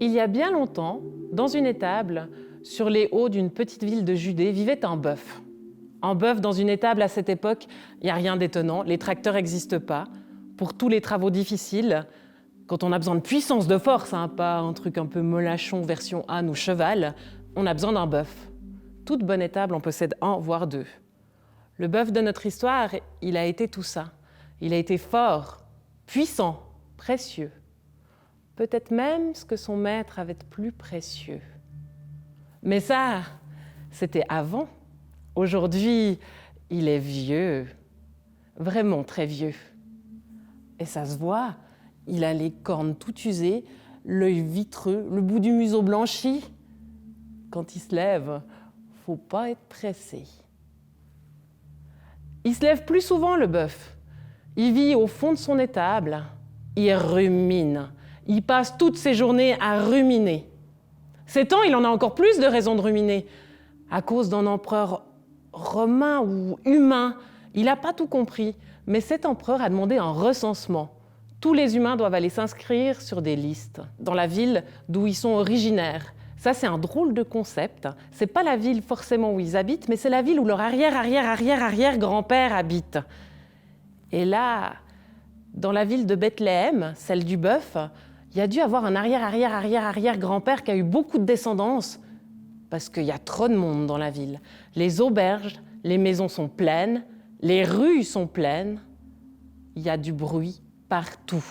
Il y a bien longtemps, dans une étable, sur les hauts d'une petite ville de Judée, vivait un bœuf. Un bœuf dans une étable à cette époque, il n'y a rien d'étonnant, les tracteurs n'existent pas. Pour tous les travaux difficiles, quand on a besoin de puissance, de force, pas un truc un peu molachon version âne ou cheval, on a besoin d'un bœuf. Toute bonne étable en possède un, voire deux. Le bœuf de notre histoire, il a été tout ça. Il a été fort, puissant, précieux. Peut-être même ce que son maître avait de plus précieux. Mais ça, c'était avant. Aujourd'hui, il est vieux, vraiment très vieux. Et ça se voit, il a les cornes toutes usées, l'œil vitreux, le bout du museau blanchi. Quand il se lève, faut pas être pressé. Il se lève plus souvent, le bœuf. Il vit au fond de son étable, il rumine. Il passe toutes ses journées à ruminer. Ces temps, il en a encore plus de raisons de ruminer. À cause d'un empereur romain ou humain, il n'a pas tout compris, mais cet empereur a demandé un recensement. Tous les humains doivent aller s'inscrire sur des listes, dans la ville d'où ils sont originaires. Ça, c'est un drôle de concept. C'est pas la ville forcément où ils habitent, mais c'est la ville où leur arrière-grand-père habite. Et là, dans la ville de Bethléem, celle du bœuf, il y a dû avoir un arrière-grand-père qui a eu beaucoup de descendance, parce qu'il y a trop de monde dans la ville. Les auberges, les maisons sont pleines, les rues sont pleines, il y a du bruit partout.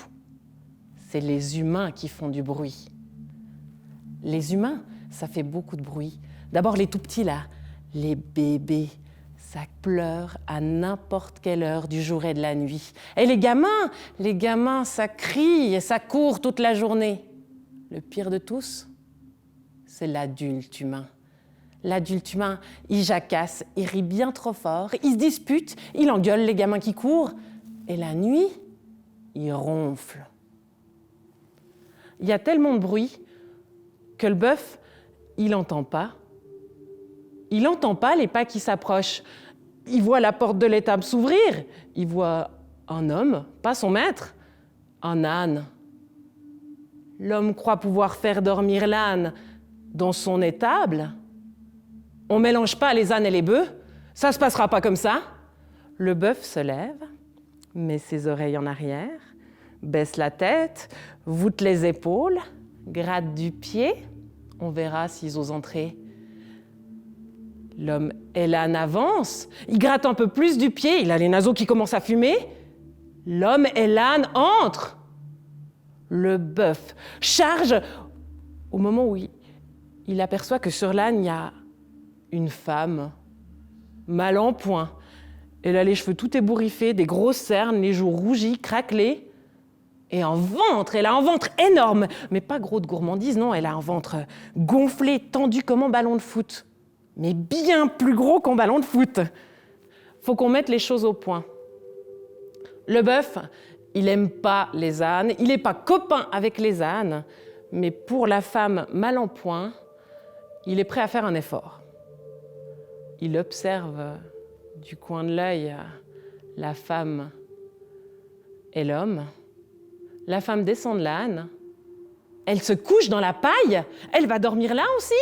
C'est les humains qui font du bruit. Les humains, ça fait beaucoup de bruit. D'abord les tout petits là, les bébés, ça pleure à n'importe quelle heure du jour et de la nuit. Et les gamins, ça crie et ça court toute la journée. Le pire de tous, c'est l'adulte humain. L'adulte humain, il jacasse, il rit bien trop fort, il se dispute, il engueule les gamins qui courent. Et la nuit, il ronfle. Il y a tellement de bruit que le bœuf, il n'entend pas. Il n'entend pas les pas qui s'approchent. Il voit la porte de l'étable s'ouvrir. Il voit un homme, pas son maître, un âne. L'homme croit pouvoir faire dormir l'âne dans son étable. On ne mélange pas les ânes et les bœufs. Ça ne se passera pas comme ça. Le bœuf se lève, met ses oreilles en arrière, baisse la tête, voûte les épaules, gratte du pied. On verra s'ils osent entrer. L'homme et l'âne avancent. Il gratte un peu plus du pied. Il a les naseaux qui commencent à fumer. L'homme et l'âne entrent. Le bœuf charge au moment où il aperçoit que sur l'âne, il y a une femme, mal en point. Elle a les cheveux tout ébouriffés, des grosses cernes, les joues rougies, craquelées. Et elle a un ventre énorme, mais pas gros de gourmandise, non, elle a un ventre gonflé, tendu comme un ballon de foot. Mais bien plus gros qu'un ballon de foot. Faut qu'on mette les choses au point. Le bœuf, il n'aime pas les ânes, il n'est pas copain avec les ânes, mais pour la femme mal en point, il est prêt à faire un effort. Il observe du coin de l'œil la femme et l'homme. La femme descend de l'âne, elle se couche dans la paille, elle va dormir là aussi.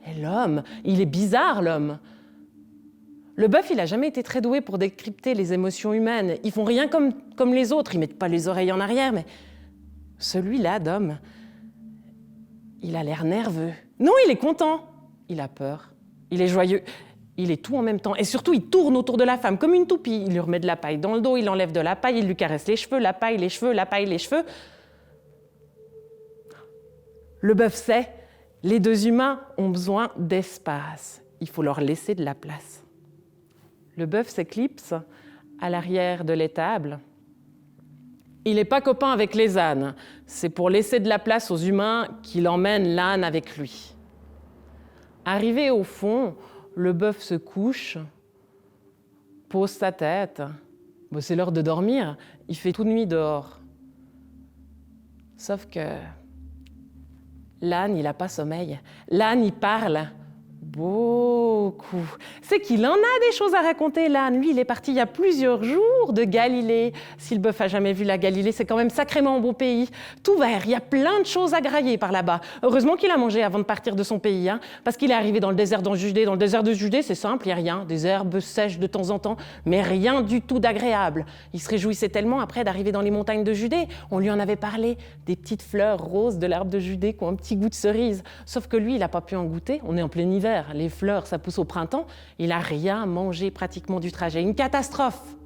Et l'homme, il est bizarre, l'homme. Le bœuf, il n'a jamais été très doué pour décrypter les émotions humaines. Ils font rien comme les autres, ils mettent pas les oreilles en arrière, mais celui-là, d'homme, il a l'air nerveux. Non, il est content. Il a peur, il est joyeux. Il est tout en même temps. Et surtout, il tourne autour de la femme comme une toupie. Il lui remet de la paille dans le dos, il enlève de la paille, il lui caresse les cheveux, la paille, les cheveux, la paille, les cheveux. Le bœuf sait, les deux humains ont besoin d'espace. Il faut leur laisser de la place. Le bœuf s'éclipse à l'arrière de l'étable. Il n'est pas copain avec les ânes. C'est pour laisser de la place aux humains qu'il emmène l'âne avec lui. Arrivé au fond, le bœuf se couche, pose sa tête. Bon, c'est l'heure de dormir, il fait toute nuit dehors. Sauf que l'âne, il n'a pas sommeil. L'âne, il parle Beaucoup. C'est qu'il en a des choses à raconter, l'âne. Lui, il est parti il y a plusieurs jours de Galilée. Si le bœuf a jamais vu la Galilée, c'est quand même sacrément un beau pays. Tout vert, il y a plein de choses à grailler par là-bas. Heureusement qu'il a mangé avant de partir de son pays, hein, parce qu'il est arrivé dans le désert de Judée. Dans le désert de Judée, c'est simple, il n'y a rien. Des herbes sèches de temps en temps, mais rien du tout d'agréable. Il se réjouissait tellement après d'arriver dans les montagnes de Judée. On lui en avait parlé, des petites fleurs roses de l'arbre de Judée qui ont un petit goût de cerise. Sauf que lui, il n'a pas pu en goûter. On est en plein hiver. Les fleurs, ça pousse au printemps. Il n'a rien mangé pratiquement du trajet. Une catastrophe.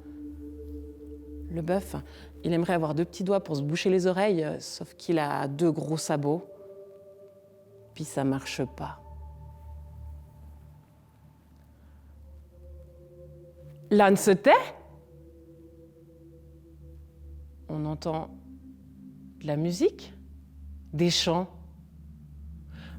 Le bœuf, il aimerait avoir 2 petits doigts pour se boucher les oreilles, sauf qu'il a 2 gros sabots. Puis ça marche pas. L'âne se tait. On entend de la musique, des chants.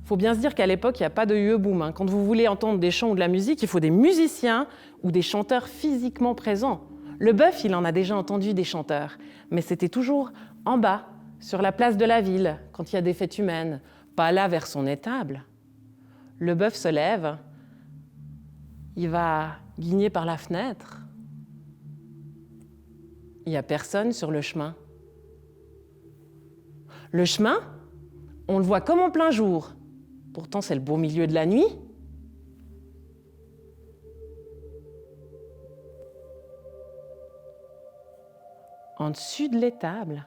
Il faut bien se dire qu'à l'époque, il n'y a pas de hueboum, hein. Quand vous voulez entendre des chants ou de la musique, il faut des musiciens ou des chanteurs physiquement présents. Le bœuf, il en a déjà entendu des chanteurs, mais c'était toujours en bas, sur la place de la ville, quand il y a des fêtes humaines, pas là vers son étable. Le bœuf se lève, il va guigner par la fenêtre. Il n'y a personne sur le chemin. Le chemin, on le voit comme en plein jour. Pourtant, c'est le beau milieu de la nuit. En dessus de l'étable,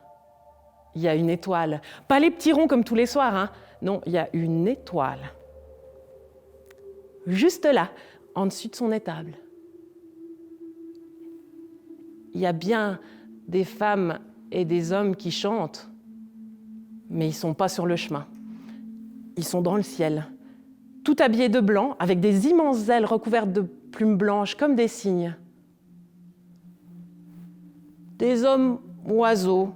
il y a une étoile. Pas les petits ronds comme tous les soirs, hein. Non, il y a une étoile. Juste là, en dessus de son étable. Il y a bien des femmes et des hommes qui chantent, mais ils ne sont pas sur le chemin. Ils sont dans le ciel, tout habillés de blanc, avec des immenses ailes recouvertes de plumes blanches comme des cygnes. Des hommes oiseaux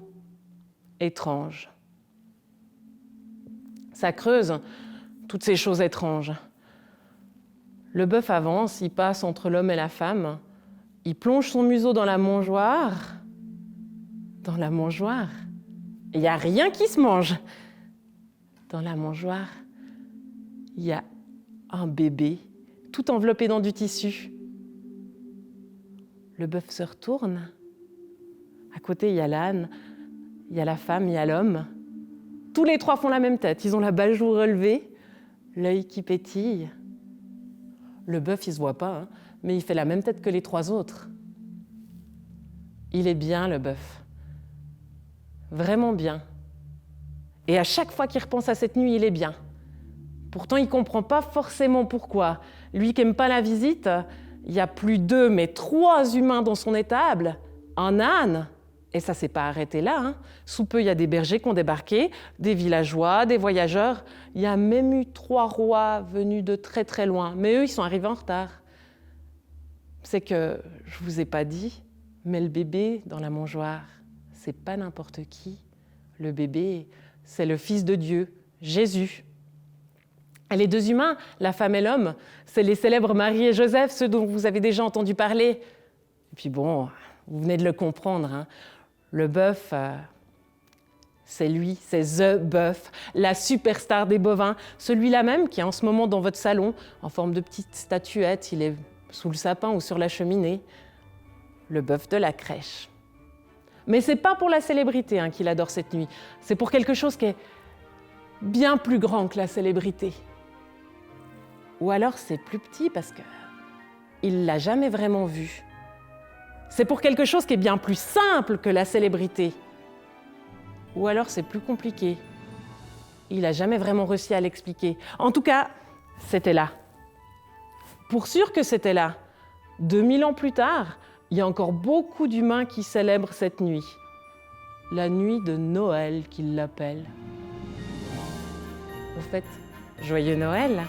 étranges. Ça creuse toutes ces choses étranges. Le bœuf avance, il passe entre l'homme et la femme, il plonge son museau dans la mangeoire. Dans la mangeoire, il n'y a rien qui se mange. Dans la mangeoire, il y a un bébé, tout enveloppé dans du tissu. Le bœuf se retourne. À côté, il y a l'âne, il y a la femme, il y a l'homme. Tous les 3 font la même tête. Ils ont la bajoue relevée, l'œil qui pétille. Le bœuf, il ne se voit pas, hein, mais il fait la même tête que les 3 autres. Il est bien, le bœuf. Vraiment bien. Et à chaque fois qu'il repense à cette nuit, il est bien. Pourtant, il ne comprend pas forcément pourquoi. Lui qui n'aime pas la visite, il y a plus 2, mais 3 humains dans son étable, un âne, et ça ne s'est pas arrêté là, hein. Sous peu, il y a des bergers qui ont débarqué, des villageois, des voyageurs. Il y a même eu 3 rois venus de très très loin, mais eux, ils sont arrivés en retard. C'est que, je ne vous ai pas dit, mais le bébé dans la mangeoire, c'est pas n'importe qui. Le bébé, c'est le Fils de Dieu, Jésus. Et les 2 humains, la femme et l'homme, c'est les célèbres Marie et Joseph, ceux dont vous avez déjà entendu parler. Et puis bon, vous venez de le comprendre, hein. Le bœuf, c'est lui, c'est The Bœuf, la superstar des bovins, celui-là même qui est en ce moment dans votre salon, en forme de petite statuette, il est sous le sapin ou sur la cheminée. Le bœuf de la crèche. Mais c'est pas pour la célébrité, hein, qu'il adore cette nuit. C'est pour quelque chose qui est bien plus grand que la célébrité. Ou alors c'est plus petit parce qu'il l'a jamais vraiment vu. C'est pour quelque chose qui est bien plus simple que la célébrité. Ou alors c'est plus compliqué. Il n'a jamais vraiment réussi à l'expliquer. En tout cas, c'était là. Pour sûr que c'était là. 2000 ans plus tard, il y a encore beaucoup d'humains qui célèbrent cette nuit. La nuit de Noël qu'ils l'appellent. Au fait, joyeux Noël!